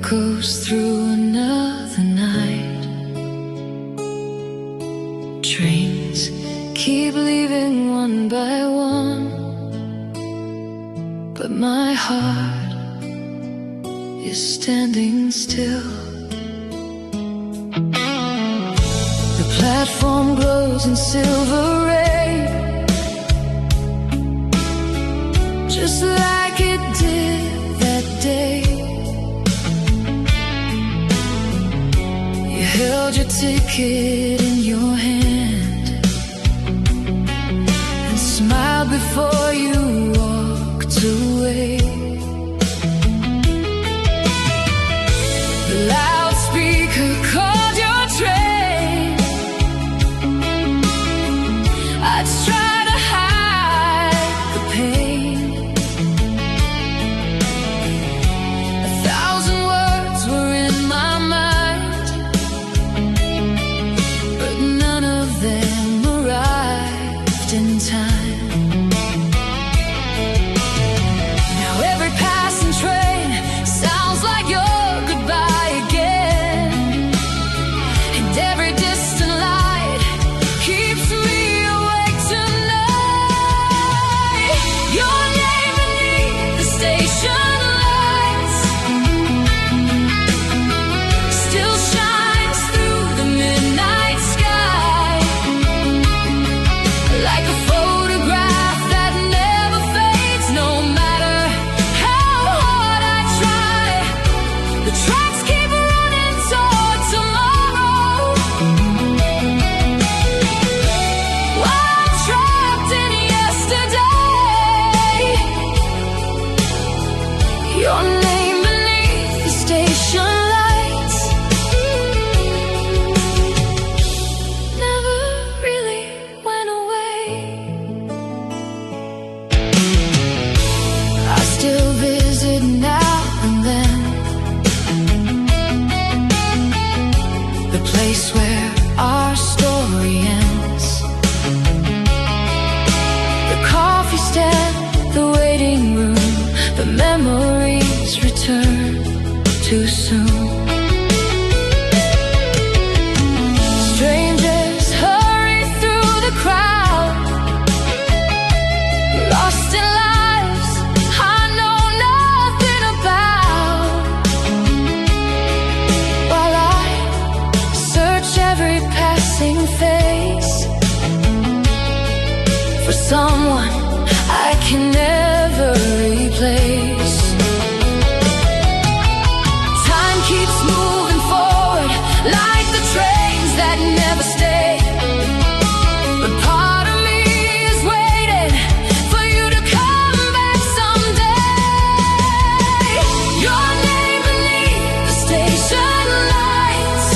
echoes through another night. Trains keep leaving one by one, but my heart is standing still. The platform glows in silver rain, just like it did that day. You held your ticket in your hand and smiled before you walked away. The loudspeaker called your train. I'd try to hide the pain. 1,000 words were in my mind, but none of them arrived in time. Now every passing train sounds like your goodbye again, and every distant light keeps me awake tonight. Your name beneath the station lights still shines through the midnight sky, like a photograph that never fades. No matter how hard I try, the tracks keep running toward tomorrow. While I'm trapped in yesterday, your name beneath the station lights never really went away. I still visit now and then, the place where our story ends. The coffee stand, the waiting room, the memories return too soon. Strangers hurry through the crowd, lost in lives I know nothing about, while I search every passing face for someone I can never replace. Time keeps moving forward like the trains that never stay, but part of me is waiting for you to come back someday. Your name beneath the station lights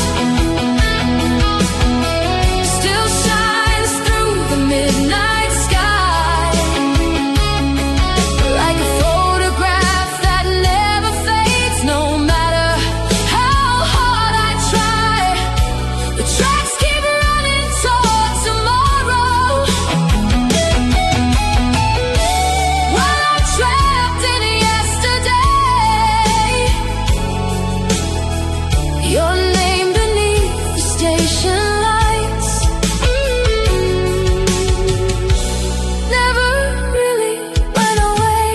still shines through the midnight sky, like a photograph that never fades. No matter how hard I try, the tracks keep running toward tomorrow. While I'm trapped in yesterday, your name beneath the station lights never really went away.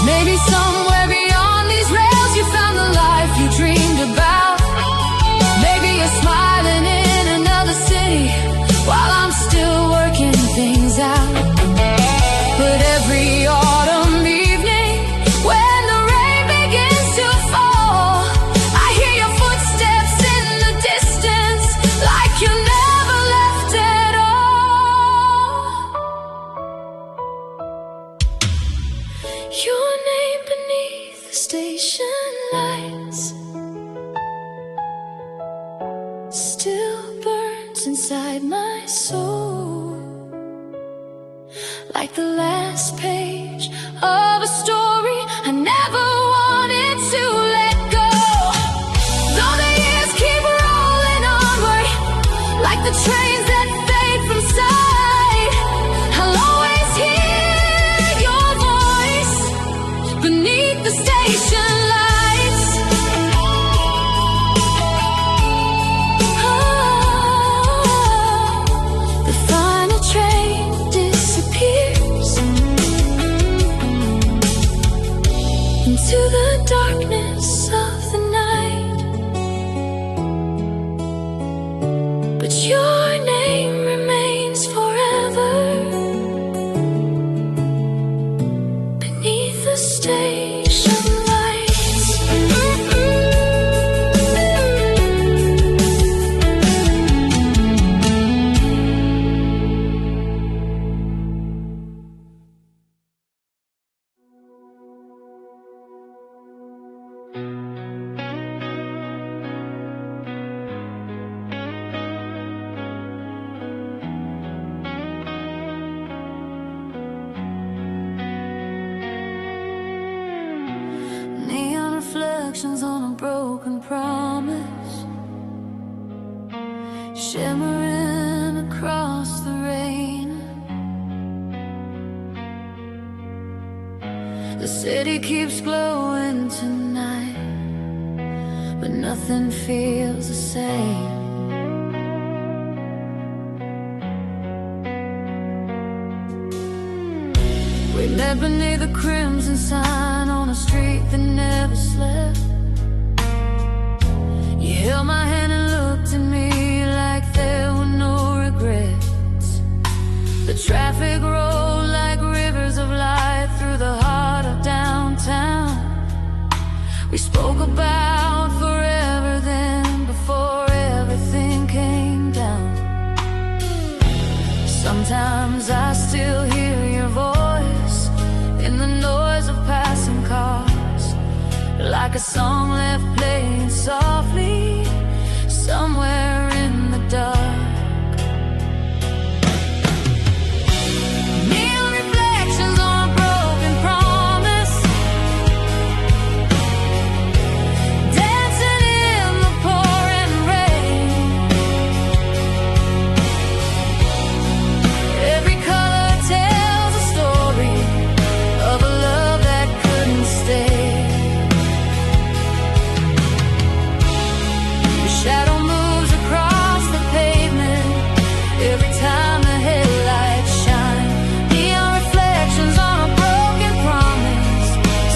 Maybe somewhere beyond these rails you found the life you dreamed about. Maybe you're smiling in another city while I'm still working things out. But every autumn evening, when the rain begins to fall, I hear your footsteps in the distance, like you never left at all. Your name beneath the station lights the last page of a story I never wanted to let go. Though the years keep rolling onward, like the trains that fade from sight, I'll always hear your voice beneath the station lights. The final train disappears into the darkness of the night, but your name remains forever beneath the station lights. Neon reflections on a broken promise, shimmering across the rain. The city keeps glowing tonight, but nothing feels the same. We met beneath the crimson sign on a street that never slept. You held my hand and looked at me like there were no regrets. The traffic rolled like rivers of light through the heart of downtown. We spoke about forever then, before everything came down. Sometimes I still hear your voice in the noise of passing cars, like a song left playing softly somewhere in the dark. Neon reflections on a broken promise, dancing in the pouring rain. Every color tells a story of a love that couldn't stay. The shadow moves across the pavement every time the headlights shine. Neon reflections on a broken promise,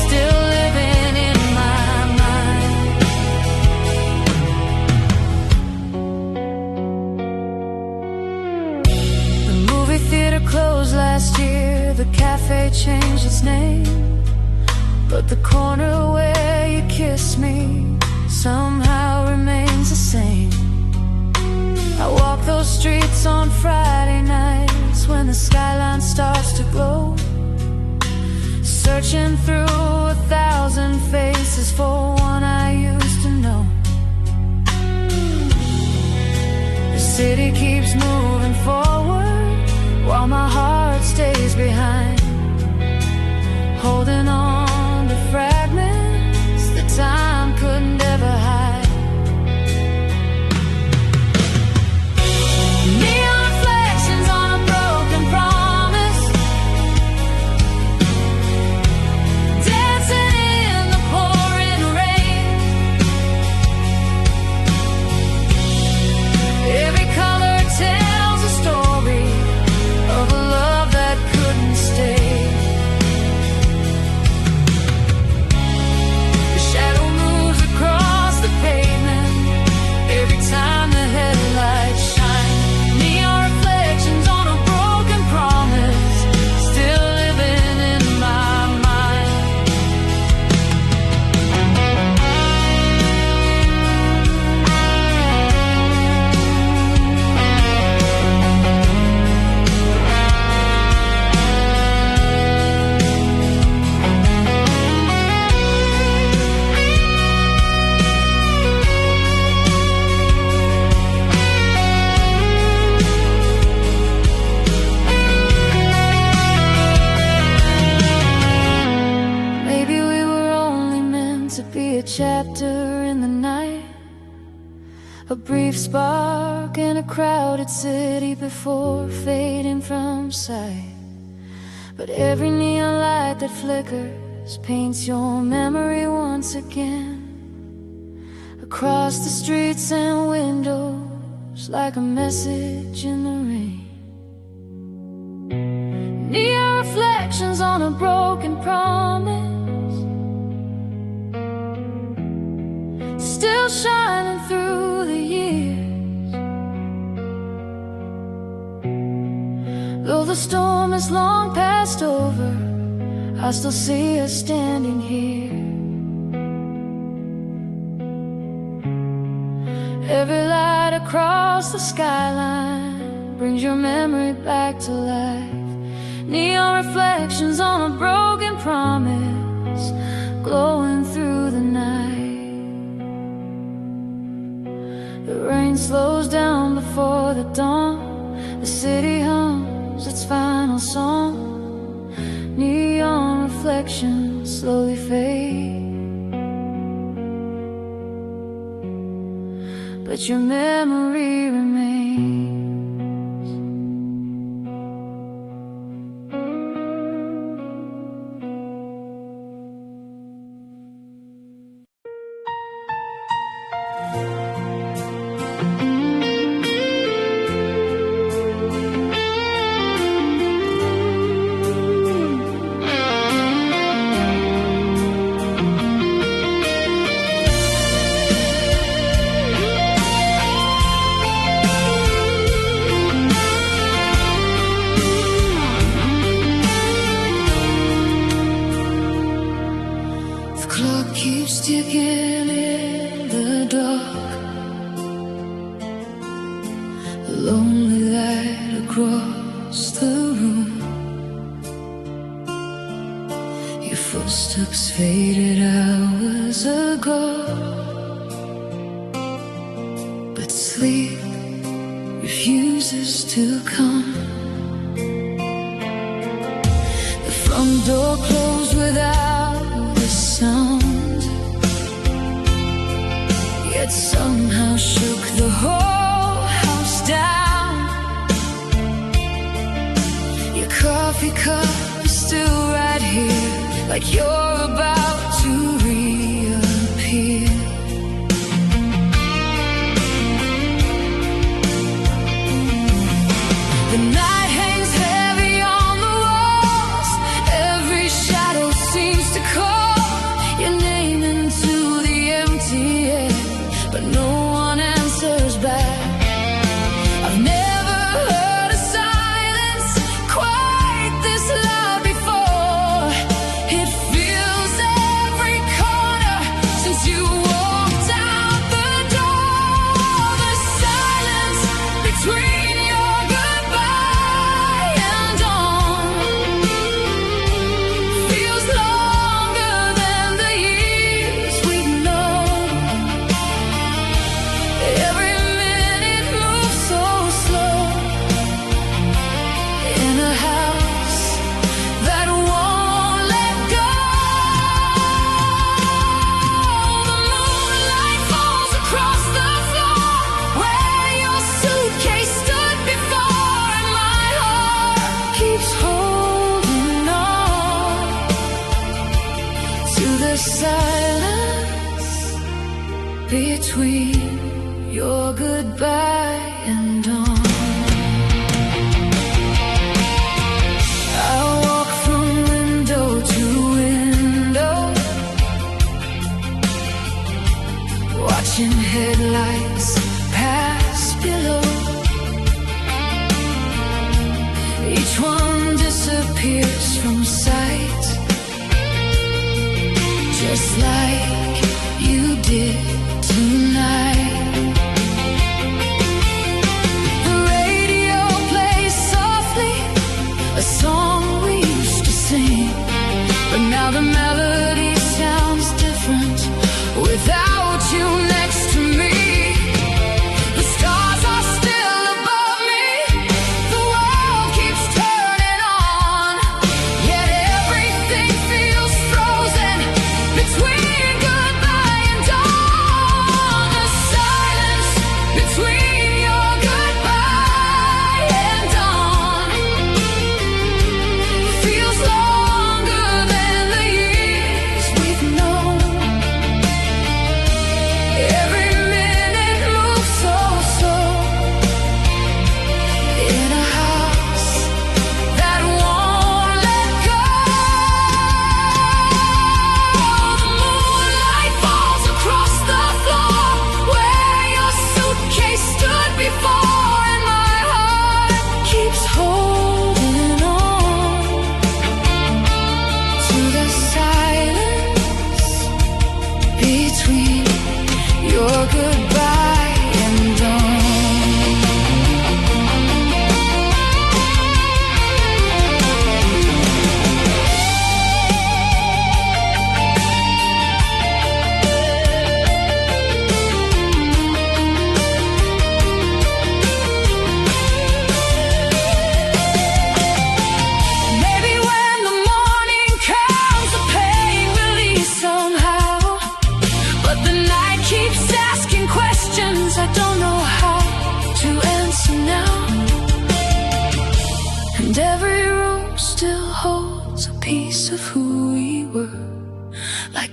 still living in my mind. The movie theater closed last year, the cafe changed its name, but the corner where you kissed me somehow remains the same. I walk those streets on Friday nights when the skyline starts to glow, searching through 1,000 faces for one I used to know. The city keeps moving forward while my heart stays behind, holding on to fragments that time couldn't ever hide. Neon reflections on a broken promise, a chapter in the night, a brief spark in a crowded city before fading from sight. But every neon light that flickers paints your memory once again, across the streets and windows like a message in the rain. Neon reflections on a broken promise, still shining through the years. Though the storm is long passed over, I still see us standing here. Every light across the skyline brings your memory back to life. Neon reflections on a broken promise, glowing through the night. The rain slows down before the dawn, the city hums its final song. Neon reflections slowly fade, but your memory remains. Keeps ticking in the dark, a lonely light across the room. Your footsteps faded hours ago, but sleep refuses to come. The front door closed without a sound, yet somehow shook the whole house down. Your coffee cup is still right here, like you're about to reappear. The night hangs heavy on the walls, every shadow seems to call your name into the empty air, but no one answers back. I've never heard a silence quite this loud before. It fills every corner since you walked out the door. The silence between your goodbye and dawn feels longer than the years we've known. Every minute moves so slow in a house that won't let go. The moonlight falls across the floor where your suitcase stood before, and my heart keeps holding on to the silence between your goodbye and dawn. I walk from window to window, watching headlights pass below. Each one disappears from sight, just like you did tonight. The radio plays softly, a song we used to sing, but now the melody sounds different without you next to me. The stars are still above me, the world keeps turning on, yet everything feels frozen between goodbye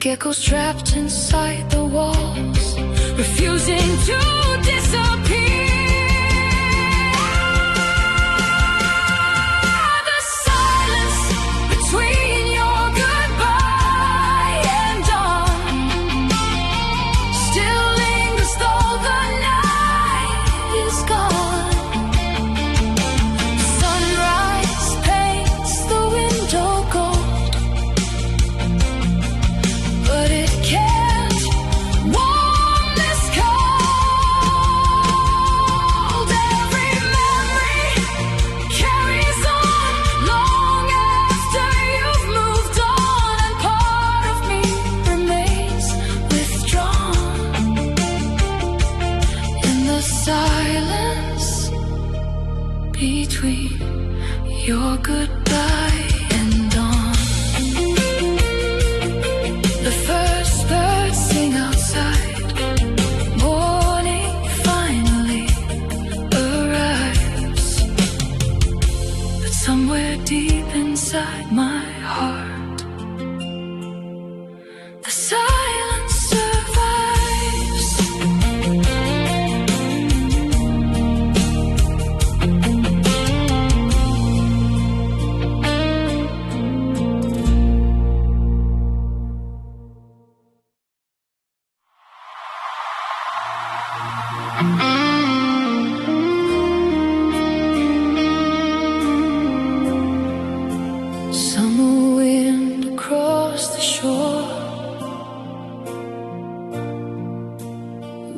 echoes trapped inside the walls, refusing to disappear. The silence between your goodbye and dawn still lingers though the night is gone. Sunrise paints the window gold, but it can't warm this cold. Every memory carries on long after you've moved on, and part of me remains withdrawn in the silence between your goodbye and dawn. The first birds sing outside, morning finally arrives. But somewhere deep inside my heart, the silence survives. Summer wind across the shore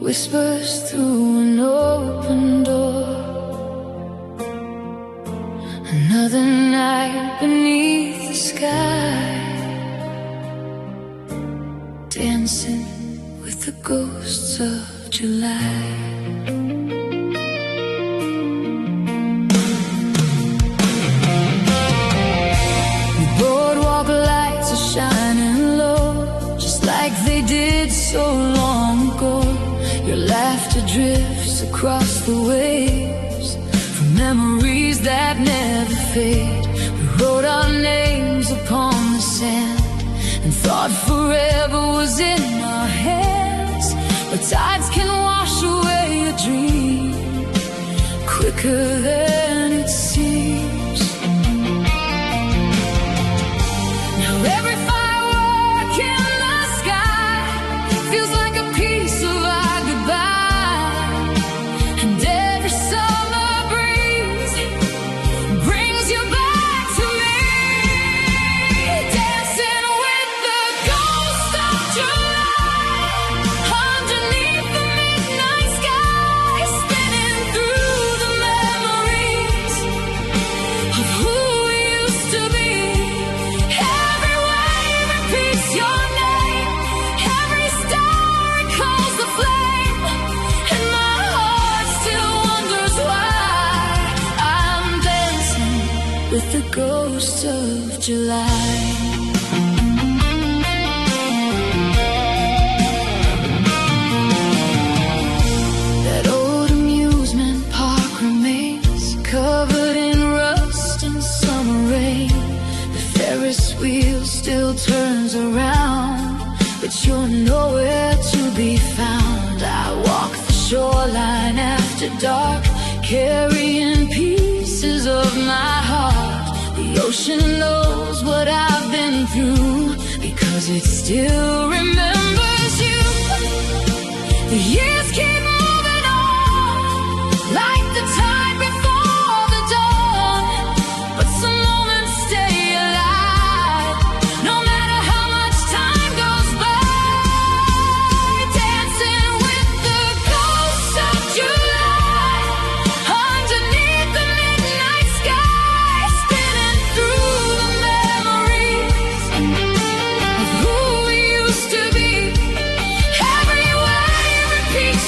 whispers through an open door. Another night beneath the sky, dancing with the ghosts of July. Boardwalk lights are shining low, just like they did so long ago. Your laughter drifts across the waves from memories that never fade. We wrote our names upon the sand and thought forever was in our hands. But tides can wash away a dream quicker than it seems. Now every firework in the sky feels like a piece of our goodbye, and every summer breeze brings you back to me, dancing with the ghost of July underneath the midnight sky, spinning through the memories of who we used to be. Every wave repeats your name, every star recalls the flame, and my heart still wonders why I'm dancing with the ghost of July. That old amusement park remains covered in rust and summer rain. The Ferris wheel still turns around, but you're nowhere to be found. I walk the shoreline after dark, carrying pieces of my heart. The ocean knows what I've been through, because it still remembers you. The years keep moving on, like the tide before the dawn, but some moments stay alive, no matter how much time goes by. Dancing with the ghosts of July underneath the midnight sky, spinning through the memories of who we used to be. Every wave repeats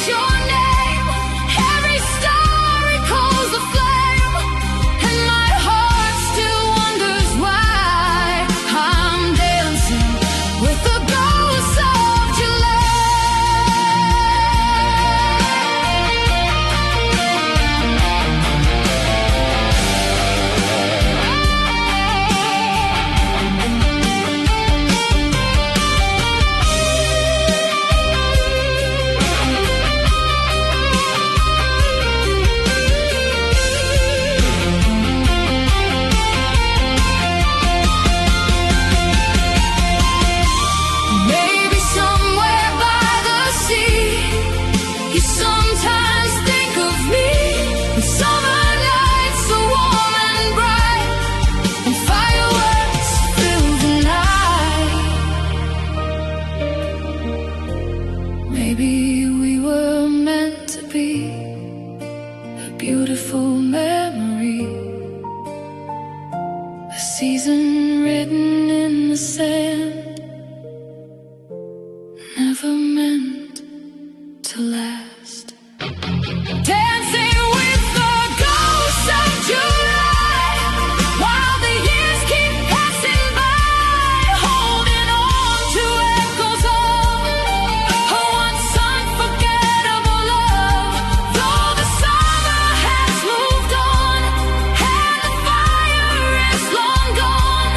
Maybe we were meant to be, a beautiful memory, a season written in the sand, never meant to last. Dancing with the ghosts of July, while the years keep passing by, holding on to echoes of a once unforgettable love. Though the summer has moved on and the fire is long gone,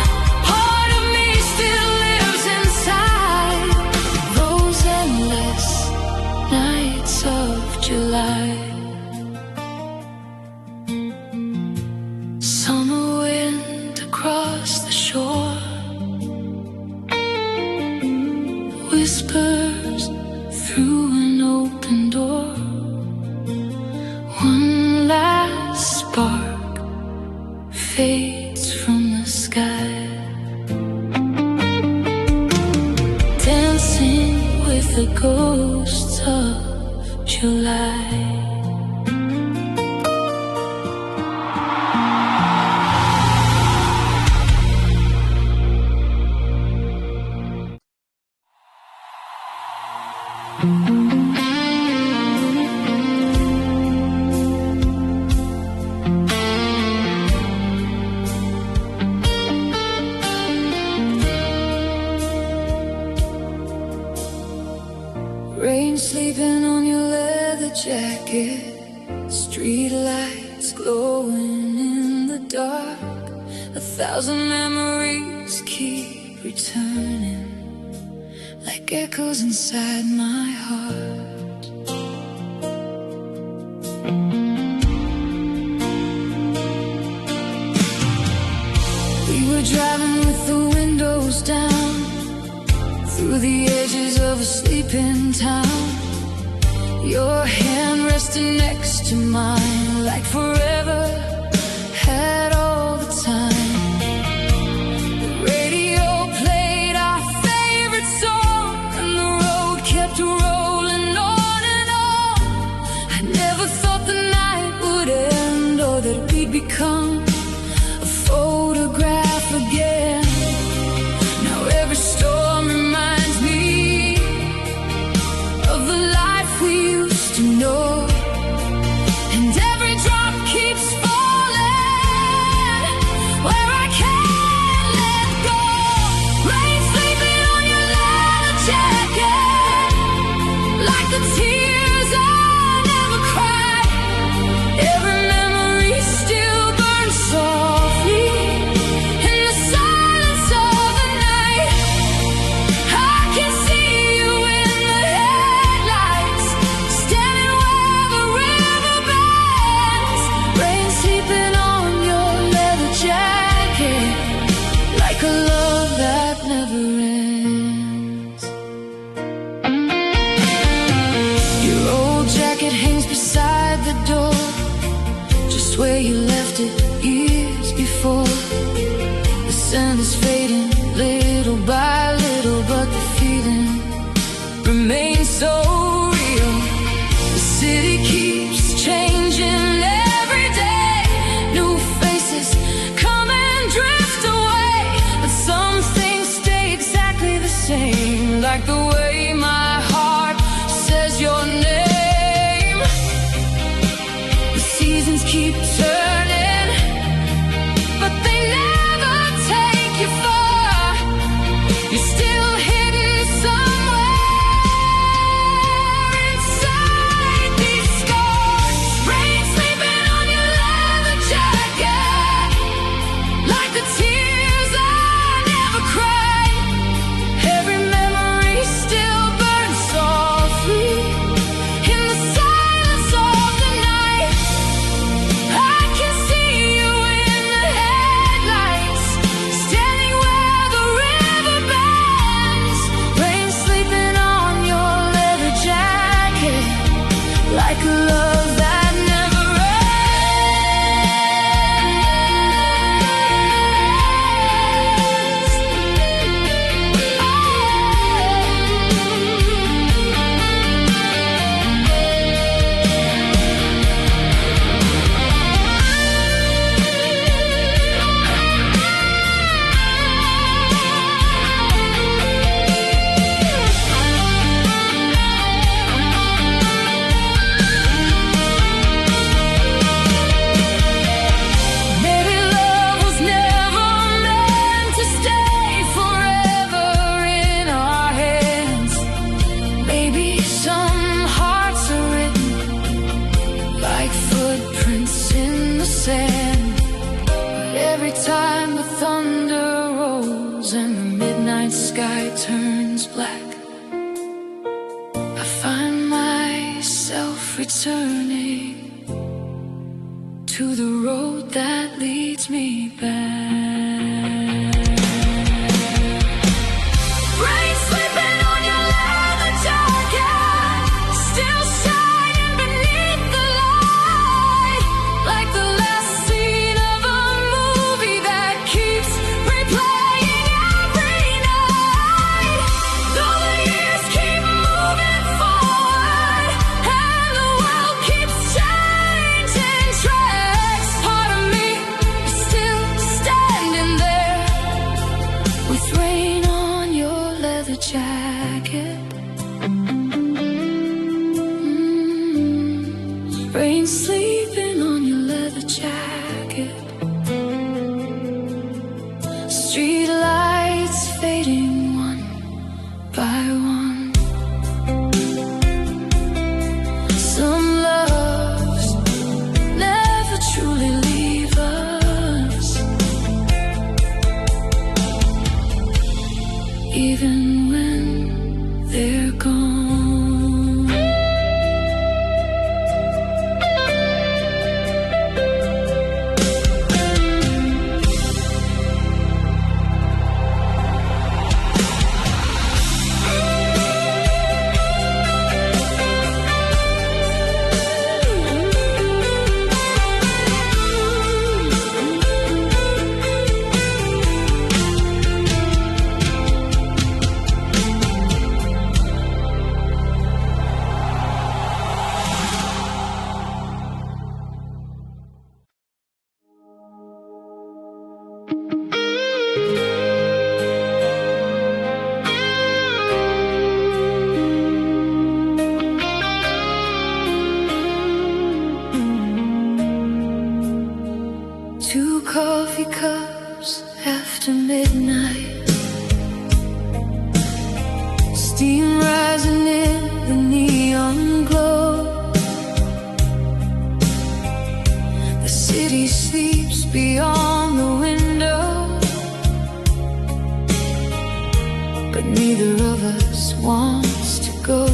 part of me still lives inside those endless nights of July. Summer wind across the shore whispers through an open door. One last spark fades from the sky, dancing with the ghosts of July. Rain sleeping on your leather jacket, street lights glowing in the dark. 1,000 memories keep returning like echoes inside my heart. We were driving with the windows down through the edges of a sleeping town. Your hand resting next to mine like forever had all the time. The radio played our favorite song and the road kept rolling on and on. I never thought the night would end or that we'd become a photograph again. Now every storm reminds me of the life we used to know, and every drop keeps falling where I can't let go. Rain sleeping on your leather jacket, like the tears I never cried. Every memory still burns softly in the silence of the night. I can see you in the headlights, standing where the river bends. Rain sleeping on your leather jacket, like a love that never ends. Your old jacket hangs beside the door, just where you left it years before. The scent is fading little by little, but the feeling remains so real. The city keeps changing every day, new faces come and drift away, but some things stay exactly the same, like the way my heart says your name. The seasons keep turning, but they never take you far. You're still hidden somewhere inside these scars. Rain sleeping on your leather jacket, like the tears I never cried. Every memory still burns softly in the silence of the night. I can see you in the headlights, standing where the river bends. Rain sleeping on your leather jacket, like a love that never ends. black, I find myself returning to the road that leads me back. Rain slipping on your leather jacket, still shining beneath the light, like the last scene of a movie that keeps replaying every night. Though the years keep moving forward and the world keeps changing tracks, part of me is still standing there with rain on your leather jacket. Rain sleeping on your leather jacket. Street lights fading one by one. Some loves never truly leave us, even when they're gone. Two coffee cups after midnight, steam rising in the neon glow. The city sleeps beyond the window, but neither of us wants to go.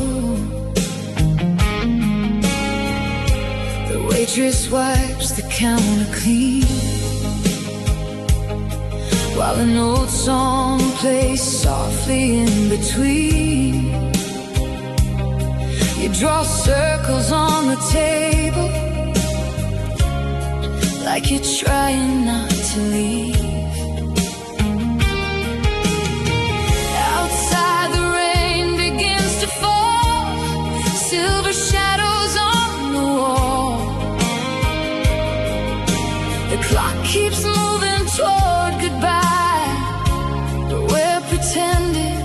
The waitress wipes the counter clean, while an old song plays softly in between. You draw circles on the table, like you're trying not to leave. Outside the rain begins to fall, silver shadows on the wall. The clock keeps moving toward goodbye, but we're pretending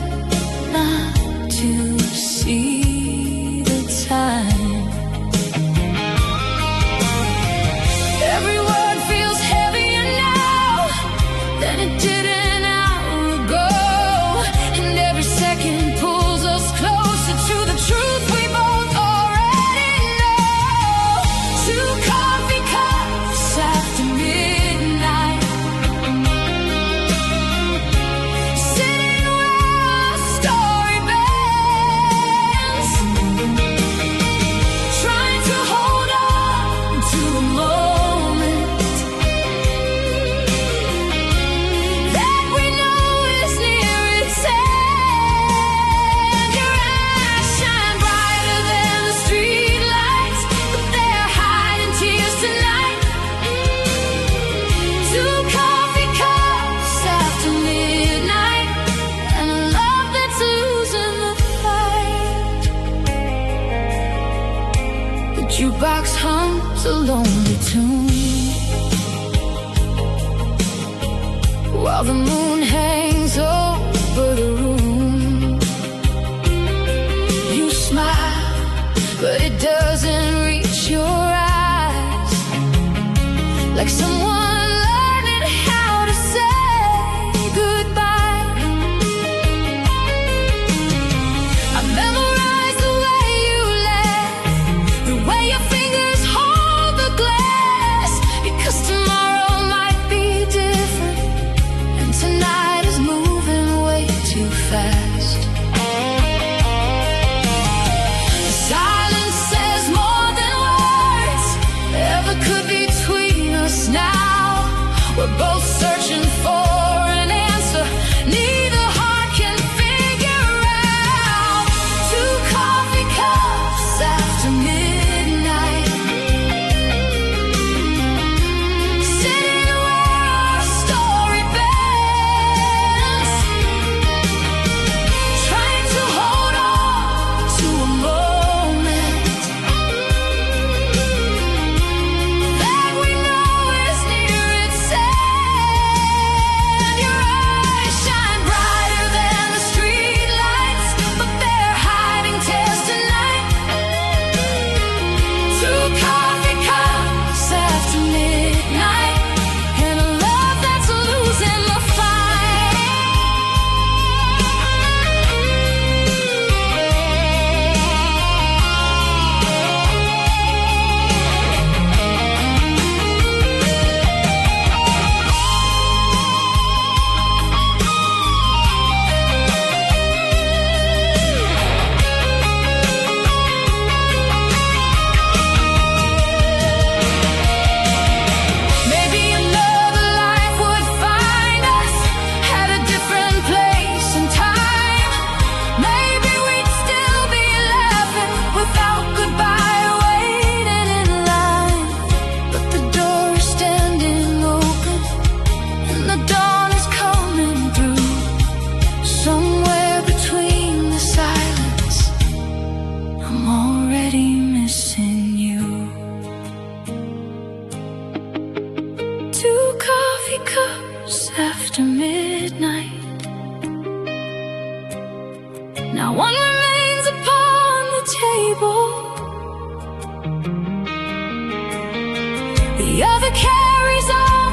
not to see the time. Every word feels heavier now than it did an hour ago, and every second pulls us closer to the truth we both already know. Two coffee cups after midnight, sitting where our story bends, trying to hold on to the moment that we know is near its end. Your eyes shine brighter than the street lights, but they're hiding tears tonight. Two coffee cups after midnight, and a love that's losing the fight. The jukebox hums a lonely tune, while the moon hangs over the room. You smile, but it doesn't reach your eyes, like someone learning how to say goodbye. I memorized the way you laugh, the way your fingers hold the glass, because tomorrow might be different, and tonight is moving way too fast. Now one remains upon the table, the other carries on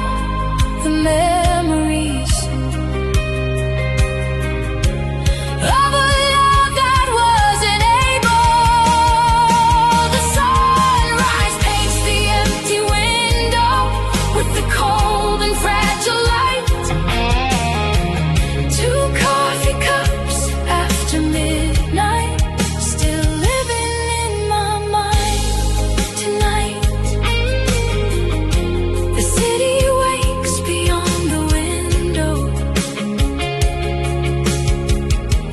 the memories of a love that wasn't able. The sunrise paints the empty window with the cold and fragile light. Two coffee cups after midnight, still living in my mind tonight. The city wakes beyond the window,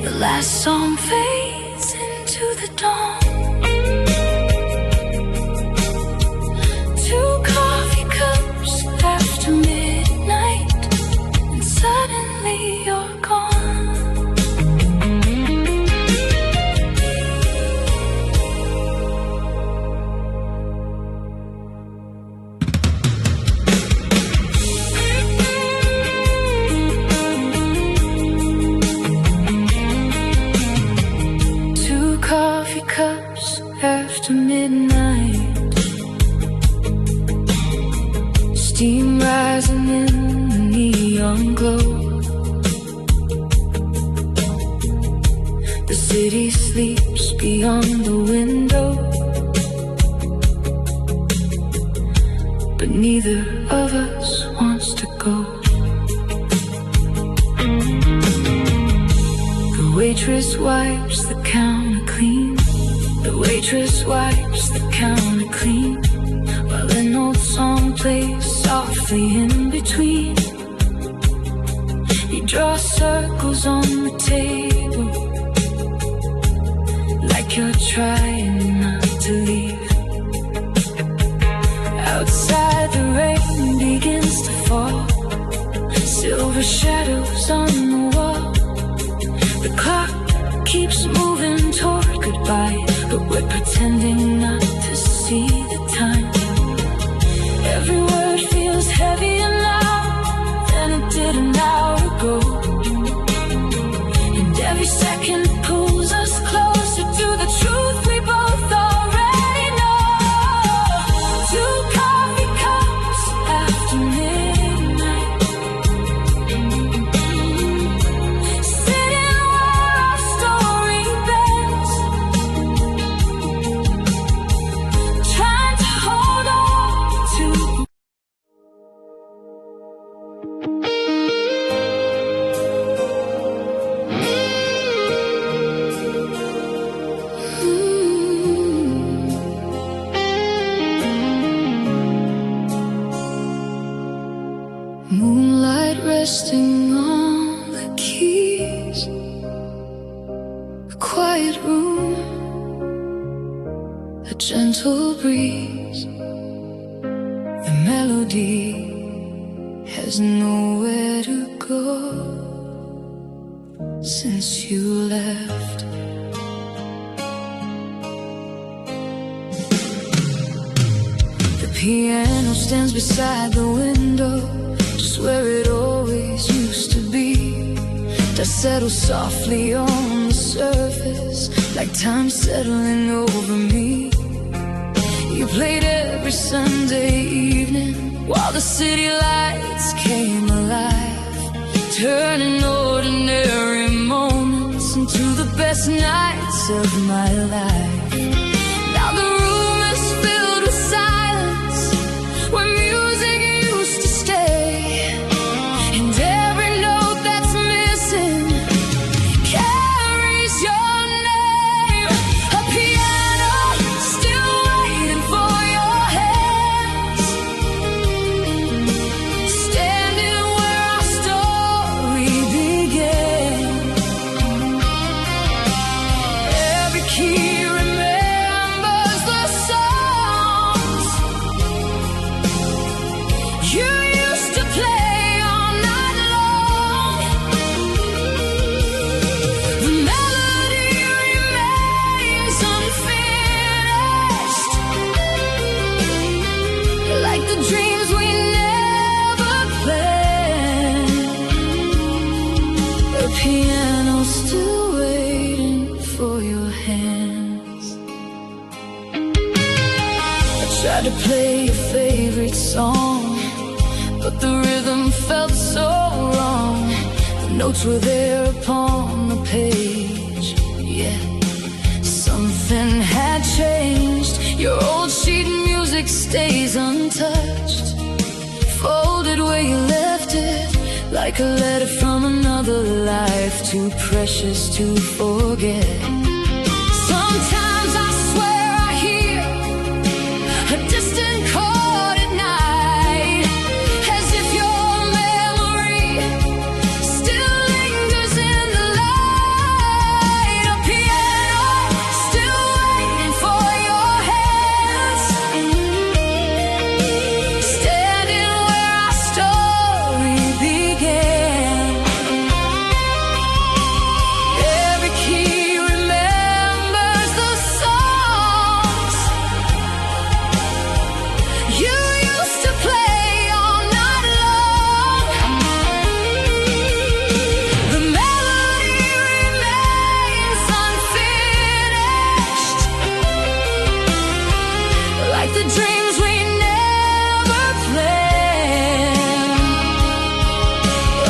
the last song fades into the dawn. Two coffee cups after midnight, and suddenly you're gone. Two coffee cups after midnight, steam rising in the neon glow. The city sleeps beyond the window, but neither of us wants to go. The waitress wipes the counter clean. The waitress wipes the counter clean, while an old song plays softly in between. You draw circles on the table, like you're trying not to leave. Outside the rain begins to fall, silver shadows on the wall. The clock keeps moving toward goodbye, but we're pretending not to see the time. Every word feels heavier now than it did an hour ago, and every second pulls us closer to the truth we both already know. Two coffee cups after midnight, sitting where our story bends, trying to hold on to. Moonlight resting on the keys, a quiet room, a gentle breeze. The melody has nowhere to go since you left. The piano stands beside the window, just where it always used to be. Dust settles softly on the surface, like time settling over me. You played every Sunday evening while the city lights came alive, turning ordinary moments into the best nights of my life. Now the room is filled with silence, where music used to stay, and every note that's missing carries your name. A piano still waiting for your hands, standing where our story began. Every key remembers the songs Tried to play your favorite song, but the rhythm felt so wrong. The notes were there upon the page, yeah. Something had changed. Your old sheet music stays untouched, folded where you left it, like a letter from another life, too precious to forget. Sometimes I swear I hear a distant chord at night, as if your memory still lingers in the light. A piano still waiting for your hands, standing where our story began. Every key remembers the songs you used to play all night long. The melody remains unfinished, like the dreams we never planned.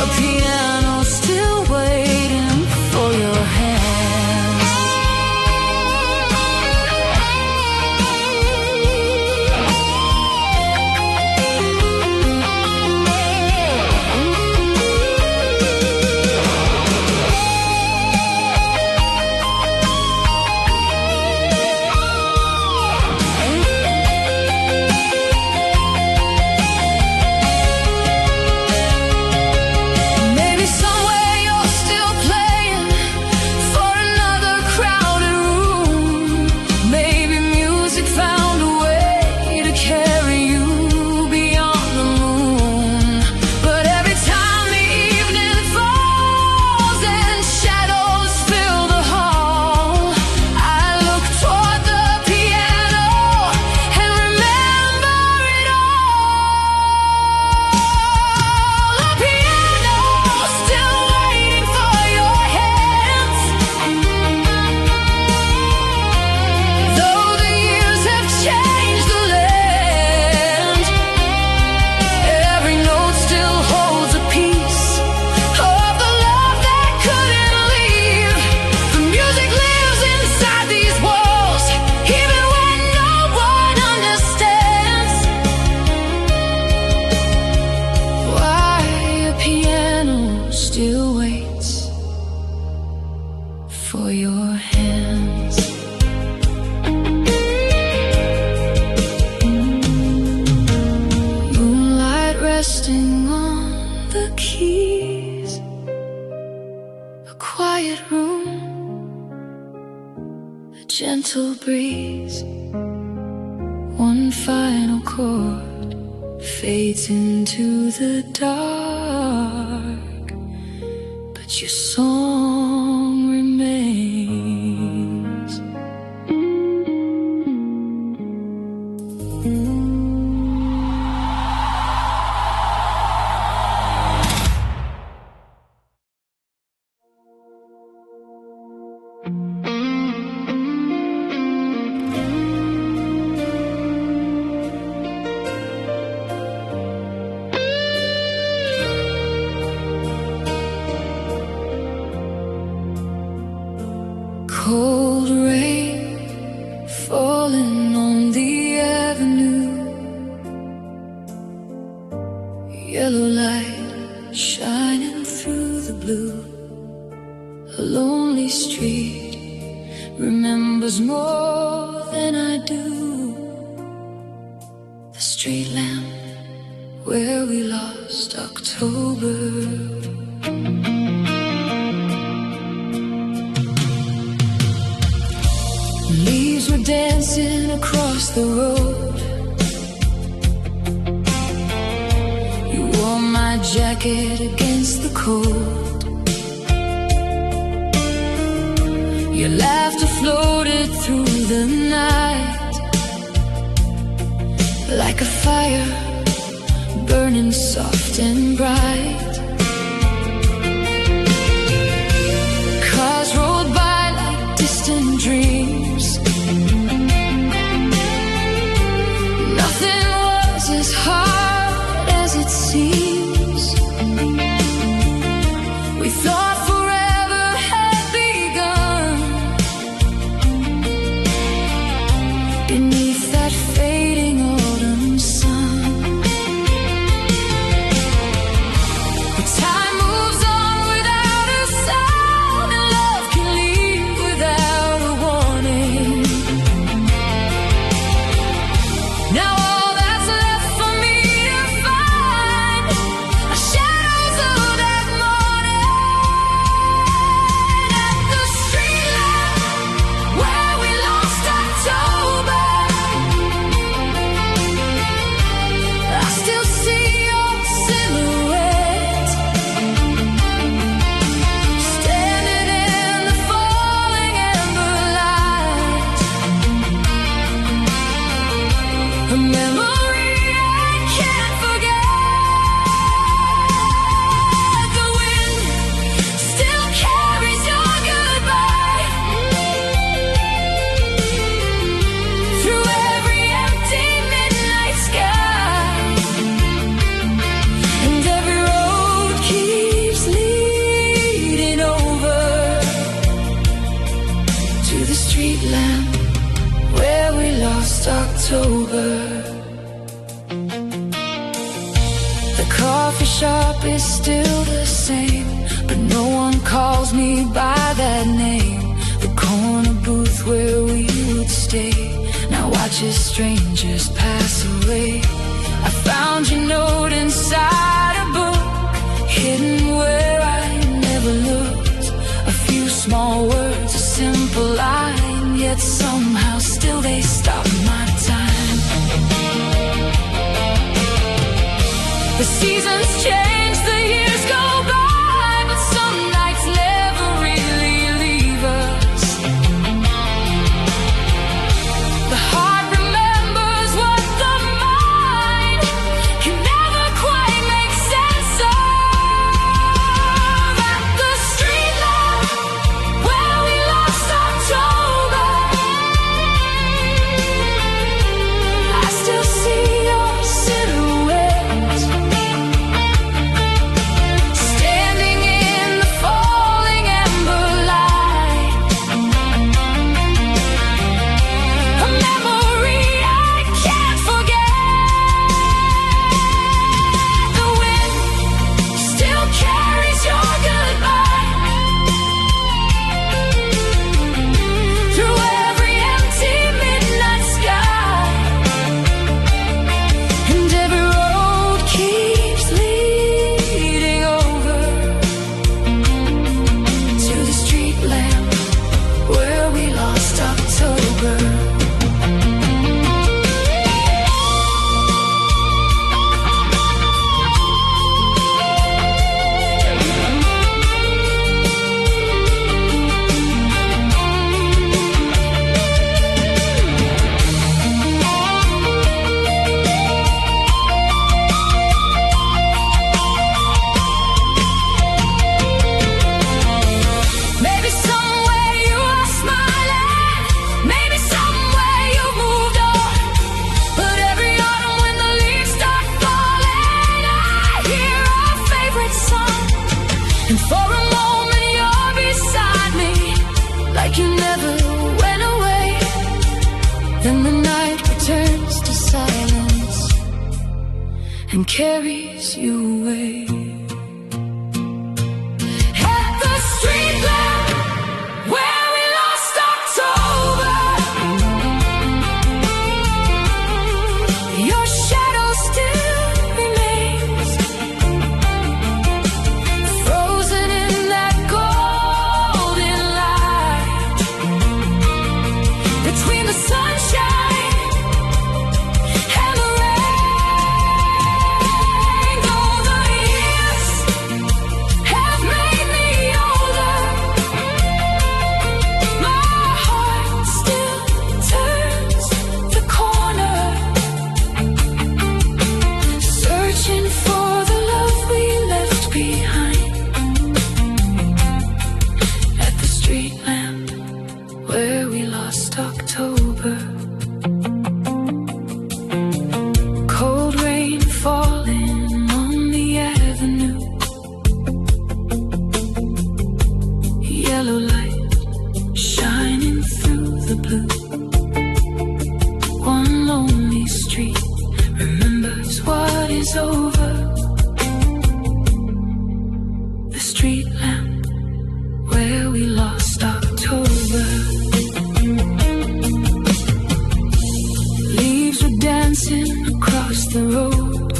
A piano still waiting for your hands. Maybe somewhere you're still playing for another crowded room. Maybe music found a way to carry you beyond the moon. But every time the evening falls and shadows fill the hall, I look toward the piano and remember it all. A piano still waiting for your hands, though the years have changed the land. Every note still holds a piece of the love that couldn't leave. The music lives inside these walls, even when no one understands why a piano still waits for your hands. Moonlight resting on the keys, a quiet room, a gentle breeze. One final chord fades into the dark, but your song remains. Cold rain falling on the avenue, yellow light shining through the blue. A lonely street remembers more than I do. The street lamp where we lost October. Leaves were dancing across the road. You wore my jacket against the cold. Your laughter floated through the night, like a fire burning soft and bright. Cars rolled by like distant dreams, street lamp where we lost October. The coffee shop is still the same, but no one calls me by that name. The corner booth where we would stay now watches strangers pass away. I found your note inside a book, hidden where I never looked. A few small words, a simple line, yet somehow still they stop my time. The seasons change, the years go by, but some nights never really leave us. The heart remembers what the mind can never quite make sense of. At the street lamp where we lost October, I still see your silhouette standing in the falling ember light. A memory I can't forget. The wind still carries your goodbye through every empty midnight sky, and every road keeps leading over to the street lamp where we lost October. Maybe somewhere you are smiling, maybe somewhere you've moved on. But every autumn when the leaves start falling, I hear our favorite song. And for a moment you're beside me, like you never went away. Then the night returns to silence and carries you away. At the street lamp where we lost October, your shadow still remains, frozen in that golden light between the sunshine and the rain. Though the years have made me older, my heart still turns the corner, searching for the love we left behind. At the street lamp where we lost October, cold rain falling on the avenue, yellow light shining through the blue. One lonely street remembers what is over. The street lamp where we lost October. Leaves were dancing across the road.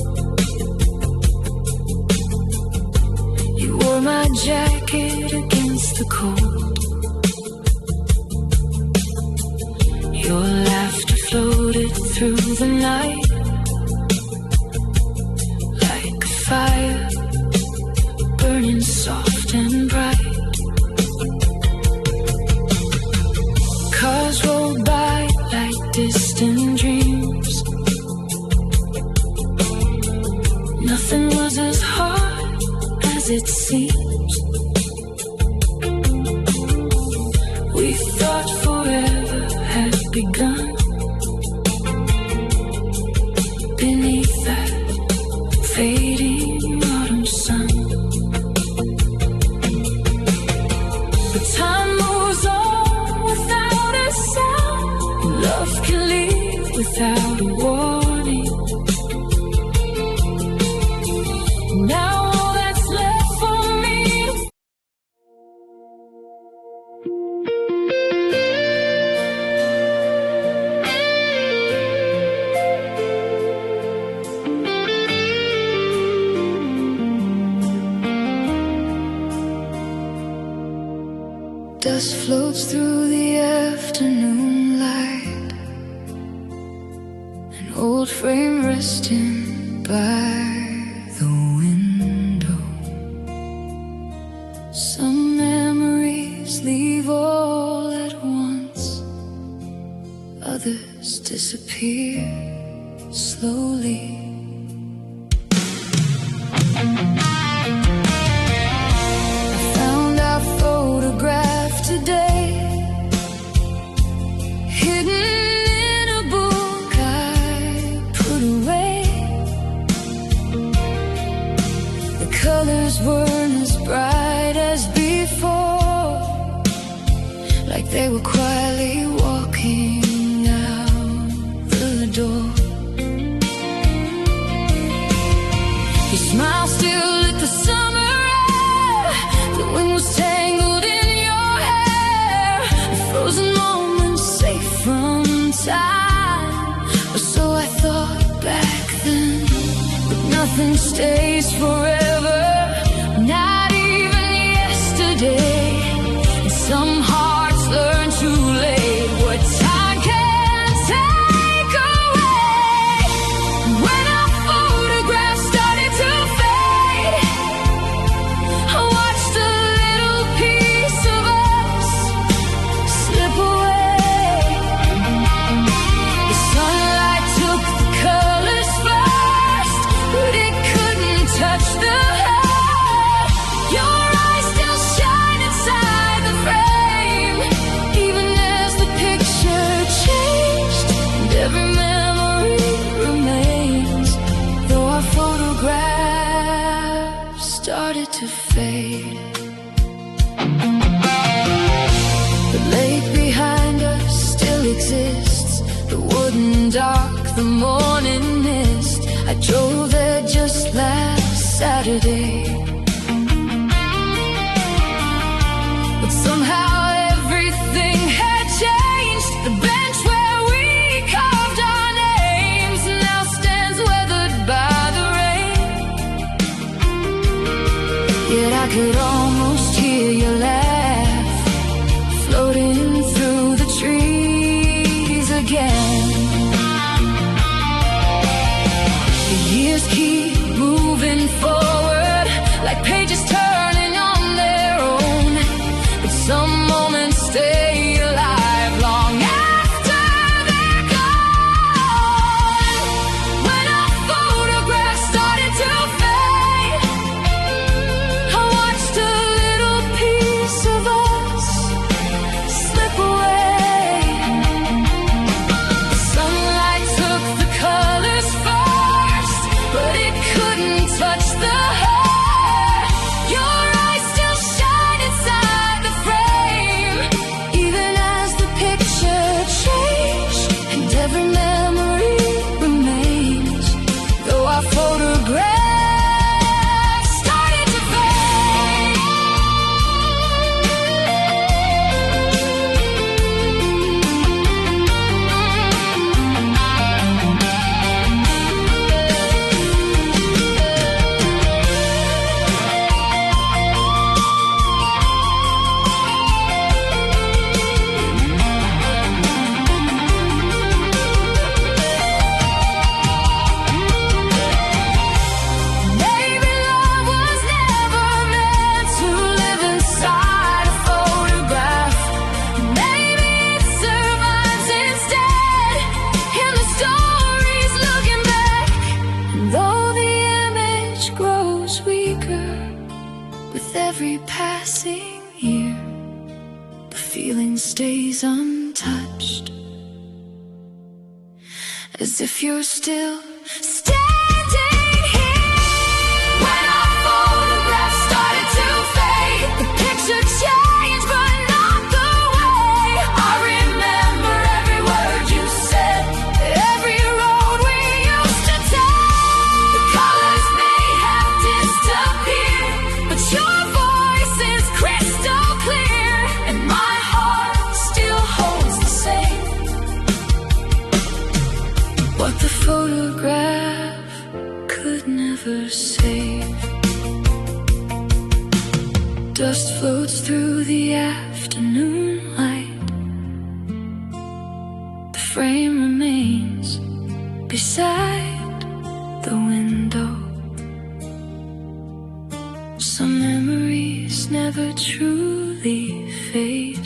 You wore my jacket against the cold. Your laughter floated through the night like a fire burning soft and bright. Cars rolled by like distant dreams. Nothing was as hard as it seems. We thought forever had begun beneath that fading autumn sun. But time moves on without without a warning. Now all that's left for me. Dust floats through the afternoon light, an old frame resting by the window. Some memories leave all at once, others disappear slowly. Today, hidden in a book I put away. The colors weren't as bright as before, like they were quietly walking out the door. Your smile still lit the summer air, the wind was tangled in frozen moments safe from time, or so I thought back then. But nothing stays forever, not even yesterday. And some hearts learn too late what time can take away. When our photographs started to fade, I watched a little piece of us slip away. The sunlight took the colors first, but it couldn't touch the heart. Your eyes still shine inside the frame, even as the picture changed, and every memory remains, though our photographs started to fade. The lake behind us still exists, the wooden dock, the morning mist. I drove there just last Saturday, but somehow everything had changed. The bench where we carved our names now stands weathered by the rain. Yet I could almost hear your laugh floating through the trees again. The years keep moving forward, like pages turning on their own, but some moments stay alive long after they're gone. When our photographs started to fade, I watched a little piece of us slip away. Sunlight took the colors first, but it couldn't touch the heart. Your eyes still shine inside the frame, even as the picture changed, and every memory remains, though our photographs started to fade. Maybe love was never meant to live inside a photograph. Maybe it survives instead in the stories looking back. And though the image grows weaker with every passing year, the feeling stays untouched, as if you're still standing here. When our photographs started to fade, the picture changed, but not the way. I remember every word you said, Dust floats through the afternoon light. The frame remains beside the window. Some memories never truly fade,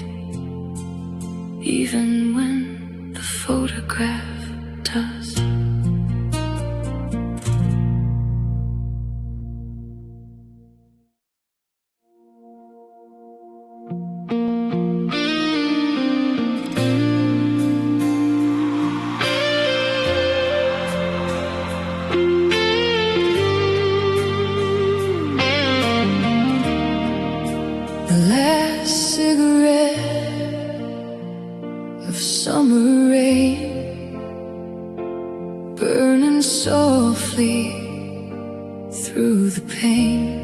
even when the photograph does. The last cigarette of summer rain, burning softly through the pain.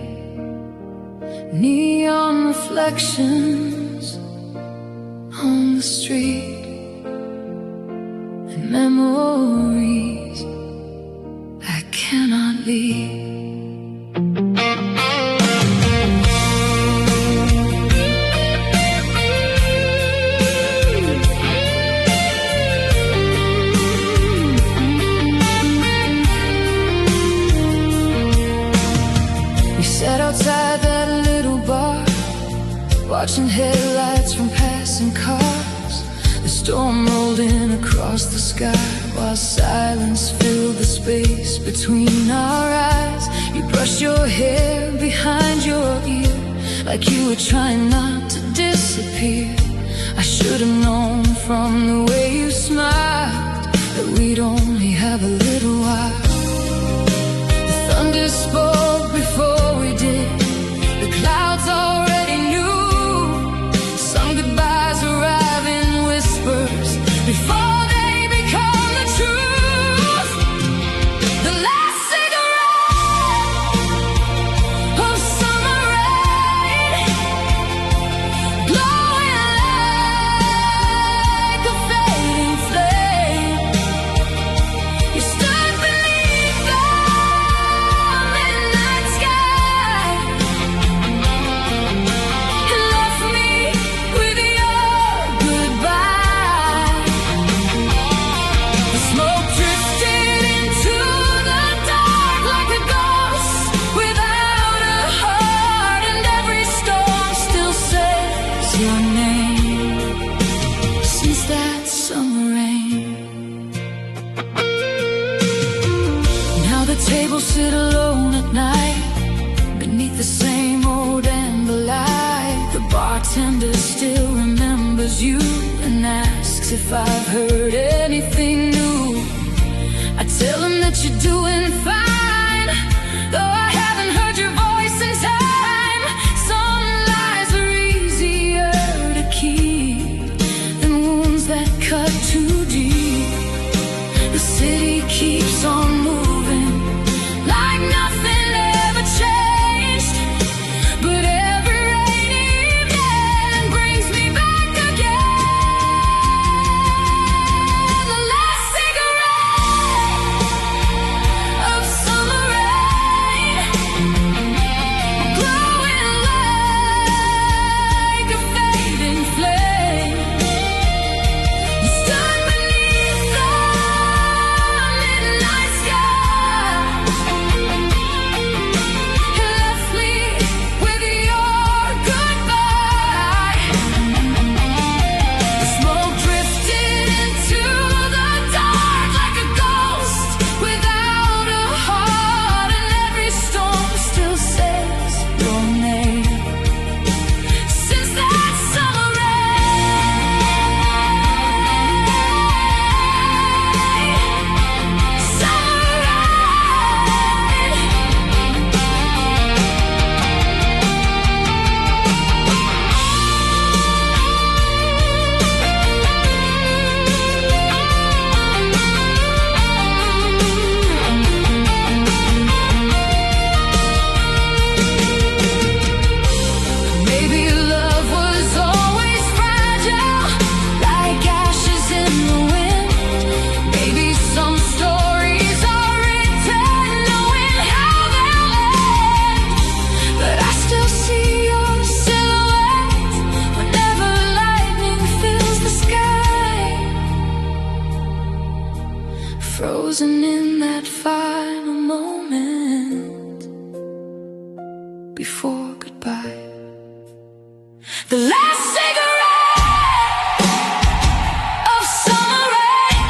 Neon reflections on the street, and memories I cannot leave. Outside that little bar, watching headlights from passing cars. The storm rolled in across the sky, while silence filled the space between our eyes. You brushed your hair behind your ear, like you were trying not to disappear. I should have known from the way you smiled that we'd only have a little while. The thunder spoke before we did. The clouds already knew. Some goodbyes arrive in whispers before they become the truth. The last cigarette of summer rain, glowing like a fading flame. You stood beneath the midnight sky and left me with your goodbye. The smoke drifted into the dark like a ghost without a heart, and every storm still says your name since that summer rain. Now the tables sit alone at night beneath the same old amber light. The bartender still remembers you and asks if I've heard anything new. I tell him that you're doing fine, though I haven't heard your voice in time. Some lies are easier to keep than wounds that cut too deep. The city keeps on moving like nothing ever changed, but every rainy evening brings me back again. The last cigarette of summer rain, glowing like a fading flame. You stood beneath the midnight sky frozen in that final moment before goodbye. The last cigarette of summer rain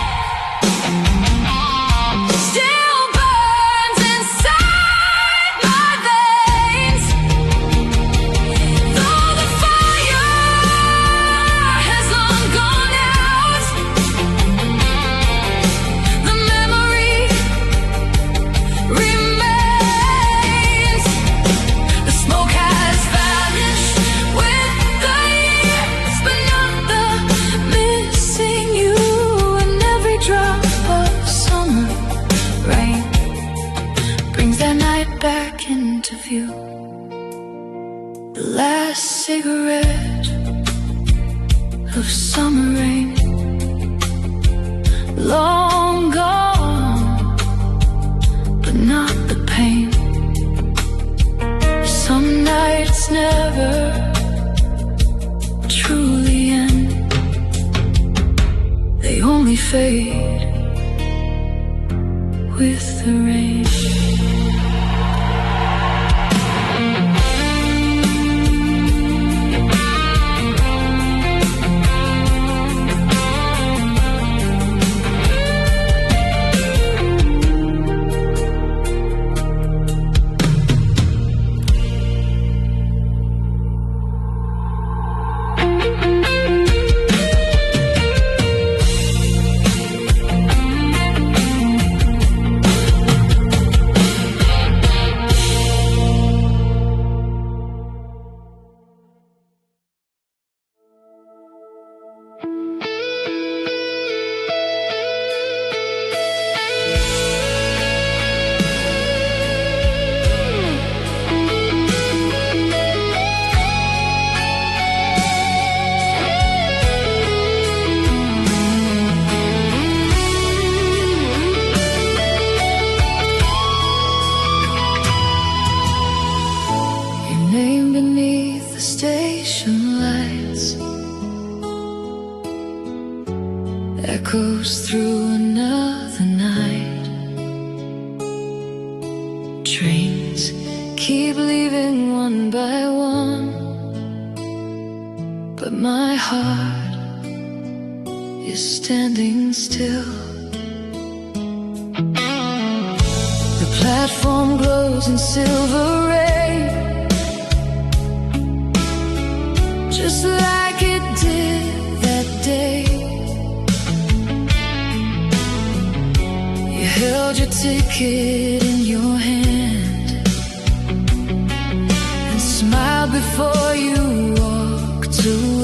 still burns inside my veins. Though the fire has long gone out, the memory remains. The smoke has vanished with the years, but not the missing you. And every drop of summer rain brings that night back into view. The last cigarette of summer rain, long gone, but not the pain. Some nights never truly end, they only fade with the rain. Your name beneath the station lights echoes through another night. Trains keep leaving one by one, but my heart is standing still. The platform glows in silver rain, just like it did that day. You held your ticket in your hand and smiled before you walked away.